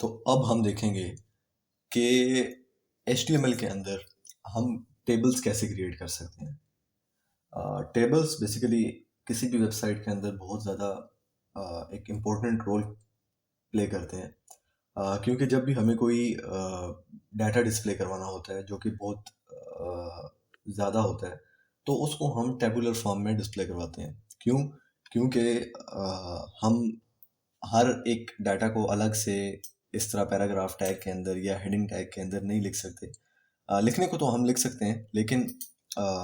तो अब हम देखेंगे कि HTML के अंदर हम टेबल्स कैसे क्रिएट कर सकते हैं। टेबल्स बेसिकली किसी भी वेबसाइट के अंदर बहुत ज़्यादा एक इम्पोर्टेंट रोल प्ले करते हैं, क्योंकि जब भी हमें कोई डाटा डिस्प्ले करवाना होता है जो कि बहुत ज़्यादा होता है, तो उसको हम टेबुलर फॉर्म में डिस्प्ले करवाते हैं। क्यों? क्योंकि हम हर एक डाटा को अलग से इस तरह पैराग्राफ टैग के अंदर या हेडिंग टैग के अंदर नहीं लिख सकते। लिखने को तो हम लिख सकते हैं, लेकिन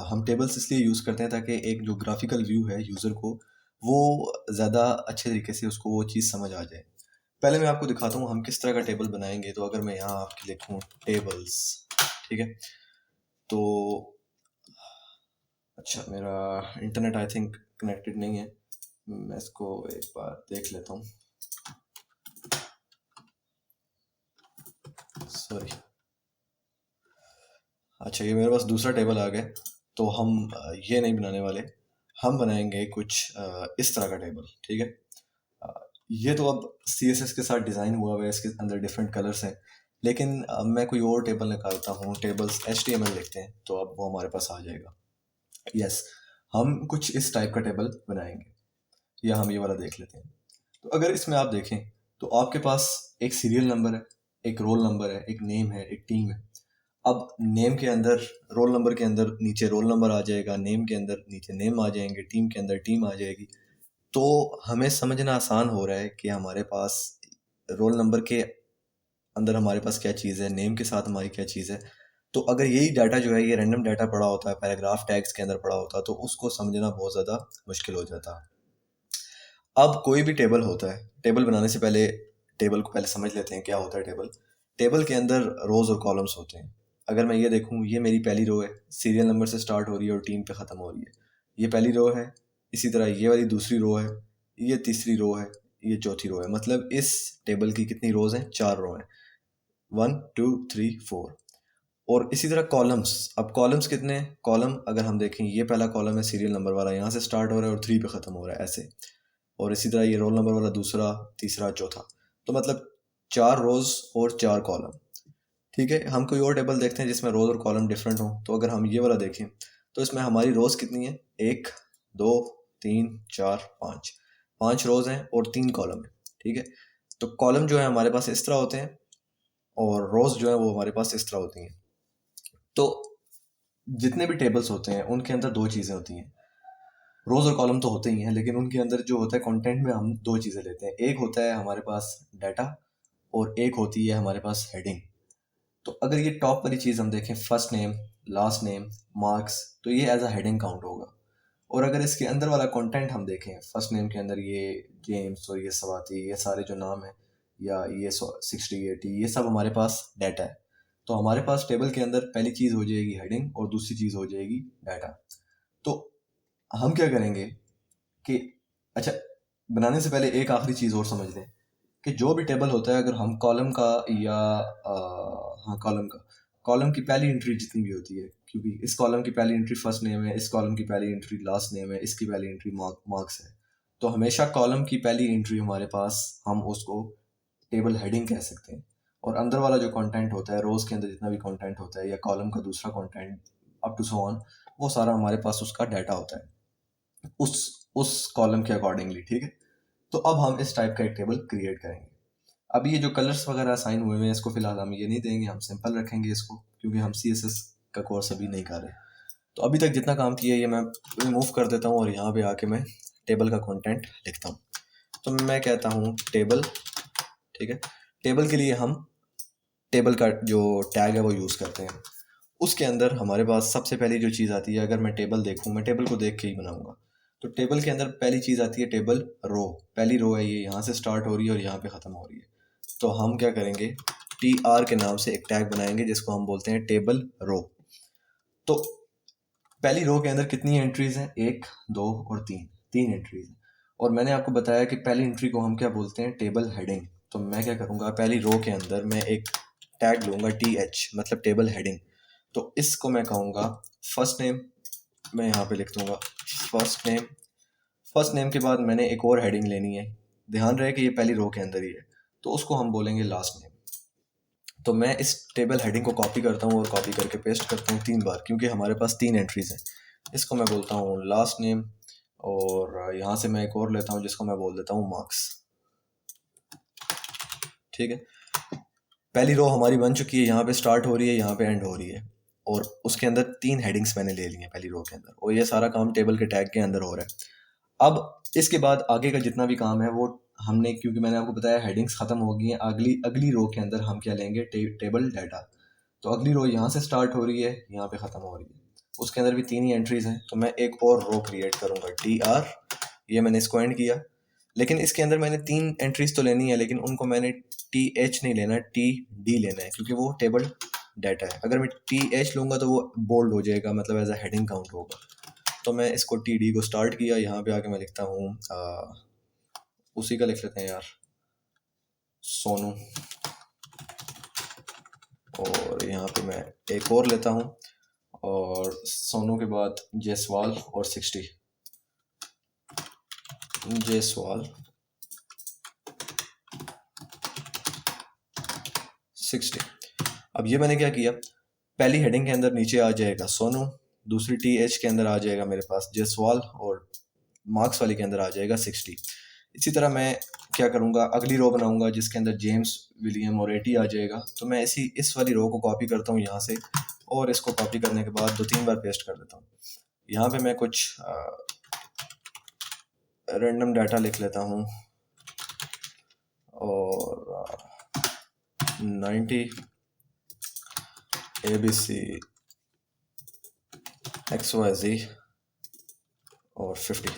हम टेबल्स इसलिए यूज़ करते हैं ताकि एक जो ग्राफिकल व्यू है यूज़र को, वो ज़्यादा अच्छे तरीके से उसको वो चीज़ समझ आ जाए। पहले मैं आपको दिखाता हूँ हम किस तरह का टेबल बनाएंगे। तो अगर मैं यहाँ आपके लिखूँ टेबल्स, ठीक है, तो अच्छा, मेरा इंटरनेट आई थिंक कनेक्टेड नहीं है, मैं इसको एक बार देख लेता हूँ। सॉरी। अच्छा, ये मेरे पास दूसरा टेबल आ गया। तो हम ये नहीं बनाने वाले, हम बनाएंगे कुछ इस तरह का टेबल, ठीक है। ये तो अब CSS के साथ डिज़ाइन हुआ हुआ है, इसके अंदर डिफरेंट कलर्स हैं, लेकिन मैं कोई और टेबल निकालता हूँ, टेबल्स HTML लिखते हैं, तो अब वो हमारे पास आ जाएगा। यस, हम कुछ इस टाइप का टेबल बनाएंगे, या हम ये वाला देख लेते हैं। तो अगर इसमें आप देखें तो आपके पास एक सीरियल नंबर है, एक रोल नंबर है, एक नेम है, एक टीम है। अब नेम के अंदर, रोल नंबर के अंदर नीचे रोल नंबर आ जाएगा, नेम के अंदर नीचे नेम आ जाएंगे, टीम के अंदर टीम आ जाएगी। तो हमें समझना आसान हो रहा है कि हमारे पास रोल नंबर के अंदर हमारे पास क्या चीज़ है, नेम के साथ हमारी क्या चीज़ है। तो अगर यही डाटा जो है ये रैंडम डाटा पड़ा होता है, पैराग्राफ टैग्स के अंदर पड़ा होता है, तो उसको समझना बहुत ज़्यादा मुश्किल हो जाता है। अब कोई भी टेबल होता है, टेबल बनाने से पहले टेबल को पहले समझ लेते हैं क्या होता है टेबल। टेबल के अंदर रोज़ और कॉलम्स होते हैं। अगर मैं ये देखूँ, ये मेरी पहली रो है, सीरियल नंबर से स्टार्ट हो रही है और टीम पे ख़त्म हो रही है। ये पहली रो है। इसी तरह ये वाली दूसरी रो है, ये तीसरी रो है, ये चौथी रो है। मतलब इस टेबल की कितनी रोज़ हैं? 4 रो हैं, 1 2 3 4। और इसी तरह कॉलम्स, अब कॉलम्स कितने हैं? कॉलम अगर हम देखें, ये पहला कॉलम है सीरियल नंबर वाला, यहाँ से स्टार्ट हो रहा है और 3 पे ख़त्म हो रहा है, ऐसे। और इसी तरह ये रोल नंबर वाला दूसरा, तीसरा, चौथा। तो मतलब 4 रोज़ और 4 कॉलम। ठीक है, हम कोई और टेबल देखते हैं जिसमें रोज़ और कॉलम डिफरेंट हो। तो अगर हम ये वाला देखें तो इसमें हमारी रोज़ कितनी है? 1 2 3 4 5। 5 रोज़ हैं और 3 कॉलम है, ठीक है। तो कॉलम जो है हमारे पास इस तरह होते हैं, और रोज़ जो है वो हमारे पास इस तरह होती हैं। तो जितने भी टेबल्स होते हैं उनके अंदर दो चीज़ें होती हैं। रोज़ और कॉलम तो होते ही हैं, लेकिन उनके अंदर जो होता है कंटेंट में हम दो चीज़ें लेते हैं। एक होता है हमारे पास डाटा, और एक होती है हमारे पास हेडिंग। तो अगर ये टॉप वाली चीज़ हम देखें, first name, last name, marks, तो ये एज अ हेडिंग काउंट होगा। और अगर इसके अंदर वाला कंटेंट हम देखें, फर्स्ट नेम के अंदर ये जेम्स और ये स्वाति, ये सारे जो नाम हैं, या ये 60 80, ये सब हमारे पास डाटा है। तो हमारे पास टेबल के अंदर पहली चीज़ हो जाएगी हेडिंग और दूसरी चीज़ हो जाएगी डाटा। तो हम क्या करेंगे कि, अच्छा, बनाने से पहले एक आखिरी चीज़ और समझ लें कि जो भी टेबल होता है, अगर हम कॉलम का या हाँ, कॉलम की पहली एंट्री जितनी भी होती है, क्योंकि इस कॉलम की पहली एंट्री फर्स्ट नेम है, इस कॉलम की पहली एंट्री लास्ट नेम है, इसकी पहली एंट्री मार्क्स है। तो हमेशा कॉलम की पहली एंट्री हमारे पास, हम उसको टेबल हेडिंग कह सकते हैं। और अंदर वाला जो कंटेंट होता है, रोज़ के अंदर जितना भी कंटेंट होता है, या कॉलम का दूसरा content, up to so on, वो सारा हमारे पास उसका डाटा होता है उस कॉलम के अकॉर्डिंगली, ठीक है। तो अब हम इस टाइप का एक टेबल क्रिएट करेंगे। अब ये जो कलर्स वगैरह असाइन हुए हैं, इसको फिलहाल हम ये नहीं देंगे, हम सिंपल रखेंगे इसको, क्योंकि हम CSS का कोर्स अभी नहीं कर रहे। तो अभी तक जितना काम किया है ये मैं रिमूव कर देता हूँ, और यहाँ पे आके मैं टेबल का कंटेंट लिखता हूँ। तो मैं कहता हूँ टेबल, ठीक है। टेबल के लिए हम टेबल का जो टैग है वो यूज़ करते हैं। उसके अंदर हमारे पास सबसे पहली जो चीज़ आती है, अगर मैं टेबल देखूँ, मैं टेबल को देख के ही बनाऊँगा। तो टेबल के अंदर पहली चीज़ आती है टेबल रो। पहली रो है, ये यहाँ से स्टार्ट हो रही है और यहाँ पे ख़त्म हो रही है। तो हम क्या करेंगे, TR के नाम से एक टैग बनाएंगे जिसको हम बोलते हैं टेबल रो। तो पहली रो के अंदर कितनी एंट्रीज हैं? 1 2 और 3, 3 एंट्रीज। और मैंने आपको बताया कि पहली एंट्री को हम क्या बोलते हैं? Table heading. तो मैं क्या करूँगा, पहली रो के अंदर मैं एक टैग लूँगा TH, मतलब टेबल हेडिंग। तो इसको मैं कहूँगा फर्स्ट नेम। मैं यहाँ पे लिख दूँगा फर्स्ट नेम। फर्स्ट नेम के बाद मैंने एक और हेडिंग लेनी है, ध्यान रहे कि ये पहली रो के अंदर ही है। तो उसको हम बोलेंगे लास्ट नेम। तो मैं इस टेबल हेडिंग को कॉपी करता हूँ और कॉपी करके पेस्ट करता हूँ 3 बार, क्योंकि हमारे पास 3 एंट्रीज हैं। इसको मैं बोलता हूँ लास्ट नेम, और यहाँ से मैं एक और लेता हूँ जिसको मैं बोल देता हूँ मार्क्स। ठीक है, पहली रो हमारी बन चुकी है, यहाँ पे स्टार्ट हो रही है, यहाँ पे एंड हो रही है, और उसके अंदर 3 हेडिंग्स मैंने ले ली हैं पहली रो के अंदर, और ये सारा काम टेबल के टैग के अंदर हो रहा है। अब इसके बाद आगे का जितना भी काम है वो हमने, क्योंकि मैंने आपको बताया हेडिंग्स खत्म हो गई हैं, अगली अगली रो के अंदर हम क्या लेंगे, टेबल डाटा। तो अगली रो यहाँ से स्टार्ट हो रही है, यहाँ पे ख़त्म हो रही है, उसके अंदर भी 3 ही एंट्रीज हैं। तो मैं एक और रो क्रिएट करूँगा TR, ये मैंने इसको एंड किया, लेकिन इसके अंदर मैंने 3 एंट्रीज तो लेनी है, लेकिन उनको मैंने TH नहीं लेना, TD लेना है, क्योंकि वो टेबल डाटा है। अगर मैं TH लूँगा तो वो बोल्ड हो जाएगा, मतलब एज अ हेडिंग काउंट होगा। तो मैं इसको TD को स्टार्ट किया, यहाँ पे आके मैं लिखता हूँ उसी का लिख लेते हैं यार, सोनू, और यहाँ पे मैं एक और लेता हूँ, और सोनू के बाद जायसवाल और 60, जायसवाल 60। अब ये मैंने क्या किया, पहली हेडिंग के अंदर नीचे आ जाएगा सोनू, दूसरी TH के अंदर आ जाएगा मेरे पास जायसवाल, और मार्क्स वाली के अंदर आ जाएगा 60। इसी तरह मैं क्या करूँगा, अगली रो बनाऊँगा जिसके अंदर जेम्स, विलियम और 80 आ जाएगा। तो मैं इस वाली रो को कॉपी करता हूँ यहाँ से, और इसको कॉपी करने के बाद 2-3 बार पेस्ट कर देता हूँ। यहाँ पे मैं कुछ रैंडम डाटा लिख लेता हूँ, और 90 ABC XYZ और 50।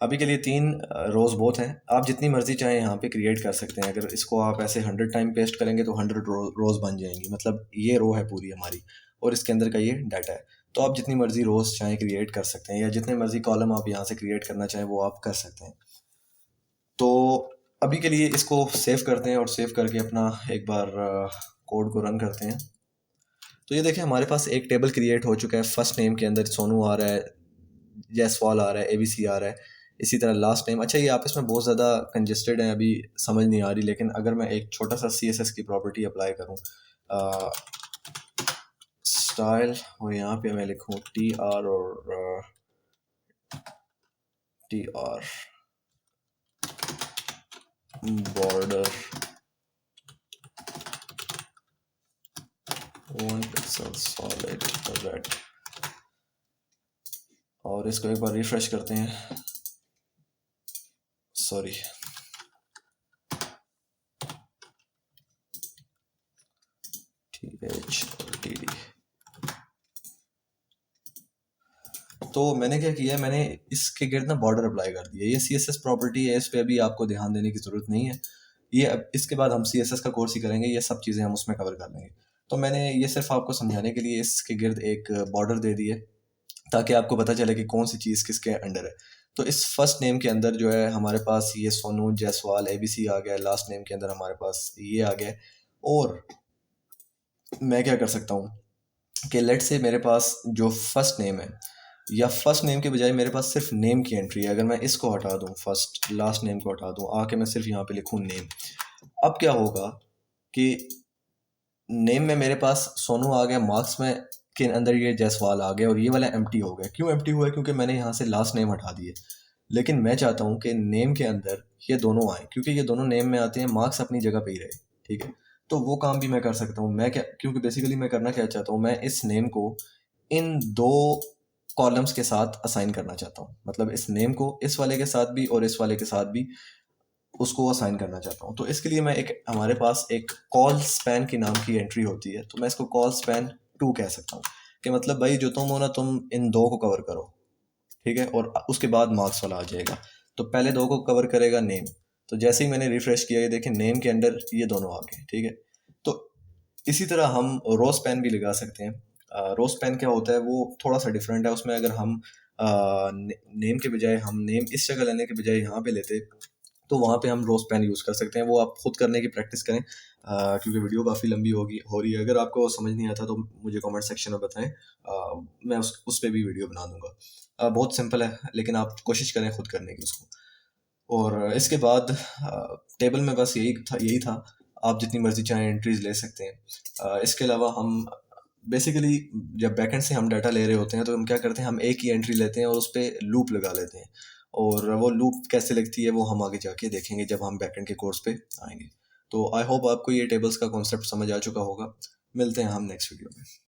अभी के लिए 3 रोज़ बहुत हैं, आप जितनी मर्ज़ी चाहें यहाँ पे क्रिएट कर सकते हैं। अगर इसको आप ऐसे 100 टाइम पेस्ट करेंगे तो 100 रोज़ बन जाएंगी, मतलब ये रो है पूरी हमारी, और इसके अंदर का ये डाटा है। तो आप जितनी मर्ज़ी रोज़ चाहें क्रिएट कर सकते हैं, या जितने मर्ज़ी कॉलम आप यहाँ से क्रिएट करना चाहें वो आप कर सकते हैं। तो अभी के लिए इसको सेव करते हैं, और सेव करके अपना एक बार कोड को रन करते हैं। तो ये देखें, हमारे पास एक टेबल क्रिएट हो चुका है। फर्स्ट नेम के अंदर सोनू आ रहा है, जायसवाल आ रहा है, ABC आ रहा है, इसी तरह लास्ट नेम। अच्छा, ये आपस में बहुत ज़्यादा कंजेस्टेड है, अभी समझ नहीं आ रही, लेकिन अगर मैं एक छोटा सा CSS की प्रॉपर्टी अप्लाई करूँ, स्टाइल, और यहाँ पे मैं लिखूँ TR और TR border 1 pixel solid red, और इसको एक बार रिफ्रेश करते हैं। सॉरी, TH और TD। तो मैंने क्या किया है, मैंने इसके गिर्द ना बॉर्डर अप्लाई कर दिया। ये CSS प्रॉपर्टी है, इस पे अभी आपको ध्यान देने की ज़रूरत नहीं है। ये अब इसके बाद हम CSS का कोर्स ही करेंगे, ये सब चीज़ें हम उसमें कवर कर लेंगे। तो मैंने ये सिर्फ आपको समझाने के लिए इसके गिर्द एक बॉर्डर दे दी है, ताकि आपको पता चले कि कौन सी चीज़ किसके अंडर है। तो इस फर्स्ट नेम के अंदर जो है हमारे पास ये सोनू, जायसवाल, ABC आ गया। लास्ट नेम के अंदर हमारे पास ये आ गया। और मैं क्या कर सकता हूँ कि लेट से मेरे पास जो फर्स्ट नेम है, या फर्स्ट नेम के बजाय मेरे पास सिर्फ नेम की एंट्री है, अगर मैं इसको हटा दूँ, फर्स्ट लास्ट नेम को हटा दूँ, आके मैं सिर्फ यहाँ पे लिखूँ नेम, अब क्या होगा कि नेम में मेरे पास सोनू आ गया, मार्क्स में के अंदर ये जायसवाल आ गया, और ये वाला एम्प्टी हो गया। क्यों एम्प्टी हुआ है? क्योंकि मैंने यहाँ से लास्ट नेम हटा दिए। लेकिन मैं चाहता हूँ कि नेम के अंदर ये दोनों आए, क्योंकि ये दोनों नेम में आते हैं, मार्क्स अपनी जगह पे ही रहे। ठीक है, तो वो काम भी मैं कर सकता हूँ। मैं क्या, क्योंकि बेसिकली मैं करना क्या चाहता हूँ, मैं इस नेम को इन 2 कॉलम्स के साथ असाइन करना चाहता हूँ, मतलब इस नेम को इस वाले के साथ भी और इस वाले के साथ भी उसको असाइन करना चाहता हूँ। तो इसके लिए मैं हमारे पास एक कॉल स्पैन की नाम की एंट्री होती है, तो मैं इसको कॉल स्पैन 2 कह सकता हूँ, कि मतलब भाई जो तुम हो ना, तुम इन 2 को कवर करो। ठीक है, और उसके बाद मार्क्स वाला आ जाएगा। तो पहले 2 को कवर करेगा नेम। तो जैसे ही मैंने रिफ्रेश किया, ये देखें नेम के अंदर ये दोनों आ गए। ठीक है, तो इसी तरह हम रो स्पैन भी लगा सकते हैं। रो स्पैन क्या होता है, वो थोड़ा सा डिफरेंट है। उसमें अगर हम नेम के बजाय, हम नेम इस जगह लेने के बजाय यहाँ पे लेते, तो वहाँ पे हम रोज पेन यूज़ कर सकते हैं। वो आप खुद करने की प्रैक्टिस करें, क्योंकि वीडियो काफ़ी लंबी हो रही है। अगर आपको समझ नहीं आता तो मुझे कमेंट सेक्शन में बताएं, मैं उस पर भी वीडियो बना दूंगा। बहुत सिंपल है, लेकिन आप कोशिश करें खुद करने की उसको। और इसके बाद टेबल में बस यही था। आप जितनी मर्जी चाहें एंट्रीज ले सकते हैं। इसके अलावा हम बेसिकली जब बैकएंड से हम डाटा ले रहे होते हैं तो हम क्या करते हैं, हम एक ही एंट्री लेते हैं और उस पर लूप लगा लेते हैं। और वो लूप कैसे लगती है वो हम आगे जाके देखेंगे जब हम बैकएंड के कोर्स पे आएंगे। तो आई होप आपको ये टेबल्स का कॉन्सेप्ट समझ आ चुका होगा। मिलते हैं हम नेक्स्ट वीडियो में।